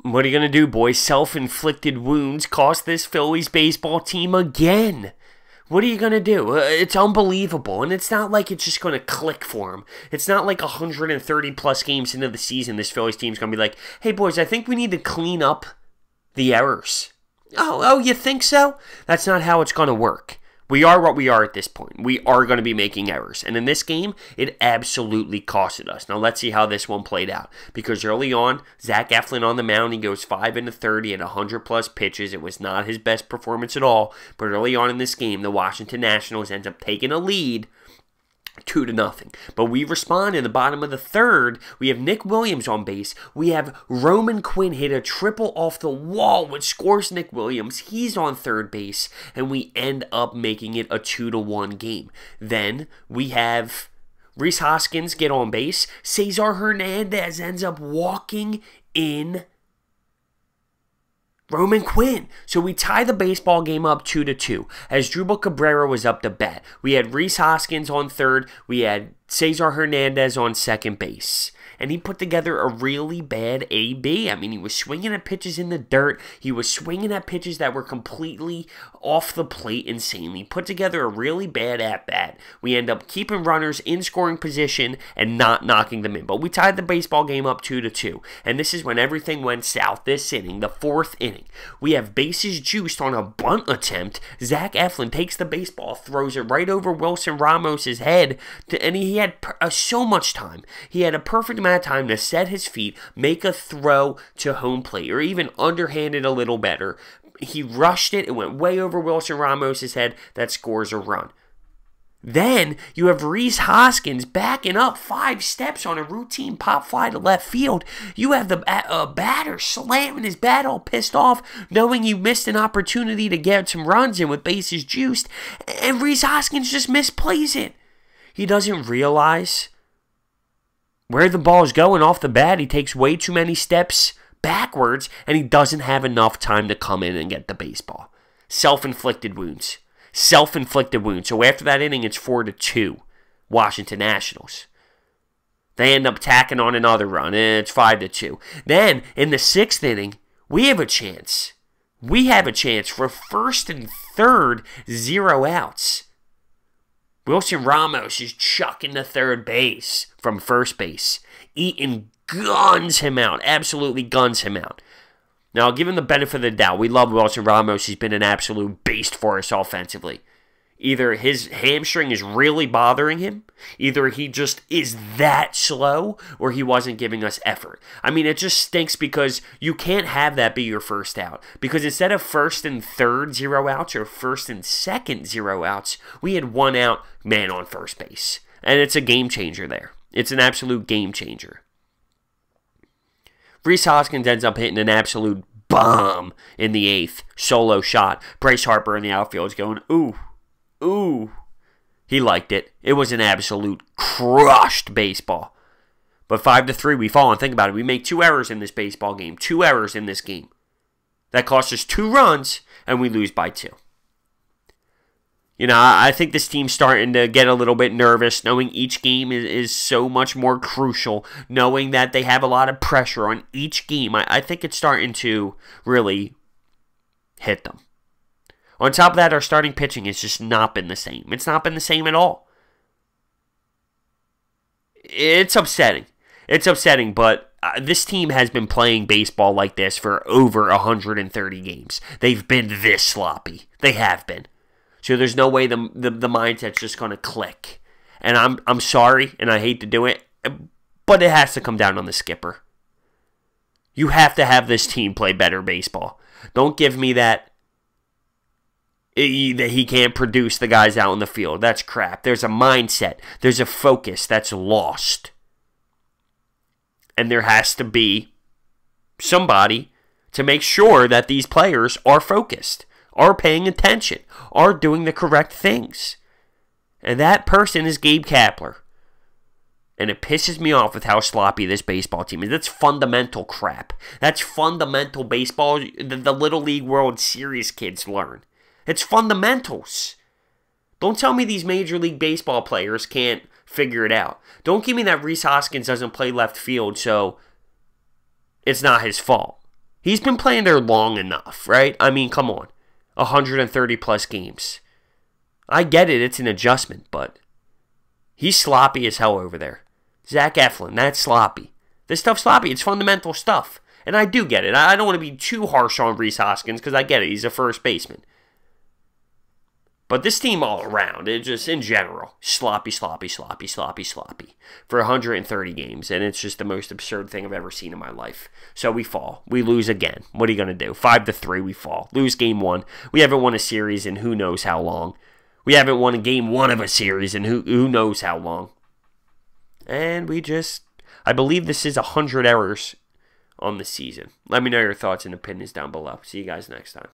What are you going to do, boys? Self-inflicted wounds cost this Phillies baseball team again. What are you going to do? It's unbelievable, and it's not like it's just going to click for them. It's not like 130-plus games into the season this Phillies team's going to be like, hey, boys, I think we need to clean up the errors. Oh, you think so? That's not how it's going to work. We are what we are at this point. We are going to be making errors. And in this game, it absolutely costed us. Now, let's see how this one played out. Because early on, Zach Eflin on the mound, he goes 5 into 30 at 100-plus pitches. It was not his best performance at all. But early on in this game, the Washington Nationals ends up taking a lead 2-0. But we respond in the bottom of the third. We have Nick Williams on base. We have Roman Quinn hit a triple off the wall, which scores Nick Williams. He's on third base, and we end up making it a 2-1 game. Then we have Rhys Hoskins get on base. Cesar Hernandez ends up walking in Roman Quinn. So we tie the baseball game up 2-2 as Drupal Cabrera was up to bat. We had Rhys Hoskins on third. We had Cesar Hernandez on second base. And he put together a really bad AB. I mean, he was swinging at pitches in the dirt. He was swinging at pitches that were completely off the plate insanely. Put together a really bad at-bat. We end up keeping runners in scoring position and not knocking them in. But we tied the baseball game up 2-2. And this is when everything went south. This inning, the fourth inning. We have bases juiced on a bunt attempt. Zach Eflin takes the baseball, throws it right over Wilson Ramos' head. And he had so much time. He had a perfect amount of time to set his feet, make a throw to home plate, or even underhand it a little better. He rushed it. It went way over Wilson Ramos' head. That scores a run. Then you have Rhys Hoskins backing up 5 steps on a routine pop fly to left field. You have the batter slamming his bat all pissed off, knowing you missed an opportunity to get some runs in with bases juiced, and Rhys Hoskins just misplays it. He doesn't realize where the ball is going off the bat. He takes way too many steps backwards, and he doesn't have enough time to come in and get the baseball. Self-inflicted wounds. Self-inflicted wounds. So after that inning, it's 4-2. Washington Nationals. They end up tacking on another run, and it's 5-2. Then, in the 6th inning, we have a chance. We have a chance for first and third, 0 outs. Wilson Ramos is chucking to third base from first base. Eaton guns him out. Absolutely guns him out. Now, I'll give him the benefit of the doubt. We love Wilson Ramos. He's been an absolute beast for us offensively. Either his hamstring is really bothering him, either he just is that slow, or he wasn't giving us effort. I mean, it just stinks because you can't have that be your first out. Because instead of first and third 0 outs or first and second 0 outs, we had 1 out, man on first base. And it's a game changer there. It's an absolute game changer. Rhys Hoskins ends up hitting an absolute bomb in the 8th. Solo shot. Bryce Harper in the outfield is going, ooh. Ooh, he liked it. It was an absolute crushed baseball. But 5-3, we fall. And think about it. We make 2 errors in this baseball game. 2 errors in this game. That cost us 2 runs, and we lose by 2. You know, I think this team's starting to get a little bit nervous, knowing each game is so much more crucial, knowing that they have a lot of pressure on each game. I think it's starting to really hit them. On top of that, our starting pitching has just not been the same. It's not been the same at all. It's upsetting. It's upsetting, but this team has been playing baseball like this for over 130 games. They've been this sloppy. They have been. So there's no way the mindset's just going to click. And I'm sorry, and I hate to do it, but it has to come down on the skipper. You have to have this team play better baseball. Don't give me that he can't produce the guys out in the field. That's crap. There's a mindset. There's a focus that's lost. And there has to be somebody to make sure that these players are focused, are paying attention, are doing the correct things. And that person is Gabe Kapler. And it pisses me off with how sloppy this baseball team is. That's fundamental crap. That's fundamental baseball the Little League World Series kids learn. It's fundamentals. Don't tell me these Major League Baseball players can't figure it out. Don't give me that Rhys Hoskins doesn't play left field, so it's not his fault. He's been playing there long enough, right? I mean, come on. 130 plus games. I get it, it's an adjustment, but he's sloppy as hell over there. Zach Eflin, that's sloppy. This stuff's sloppy. It's fundamental stuff. And I do get it. I don't want to be too harsh on Rhys Hoskins because I get it. He's a first baseman. But this team all around, it just in general, sloppy for 130 games. And it's just the most absurd thing I've ever seen in my life. So we fall. We lose again. What are you going to do? 5-3, we fall. Lose game 1. We haven't won a series in who knows how long. We haven't won a game 1 of a series in who knows how long. And I believe this is 100 errors on the season. Let me know your thoughts and opinions down below. See you guys next time.